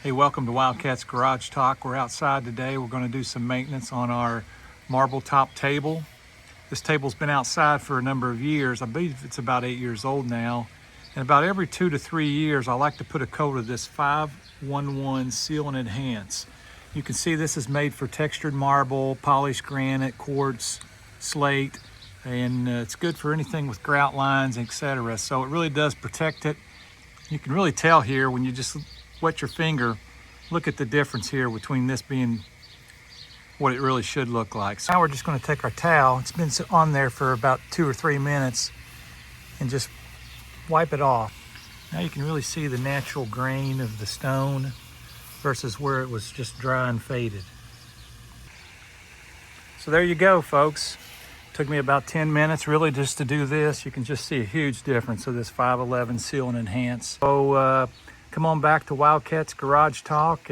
Hey, welcome to Wildcats Garage Talk. We're outside today. We're going to do some maintenance on our marble top table. This table's been outside for a number of years. I believe it's about 8 years old now. And about every 2 to 3 years, I like to put a coat of this 511 Seal and Enhance. You can see this is made for textured marble, polished granite, quartz, slate, and it's good for anything with grout lines, etc. So it really does protect it. You can really tell here when you just wet your finger. Look at the difference here between this being what it really should look like. So now we're just going to take our towel. It's been on there for about 2 or 3 minutes and just wipe it off. Now you can really see the natural grain of the stone versus where it was just dry and faded. So there you go, folks. Took me about 10 minutes really just to do this. You can just see a huge difference of this 511 Seal and Enhance. So come on back to Wildcats Garage Talk.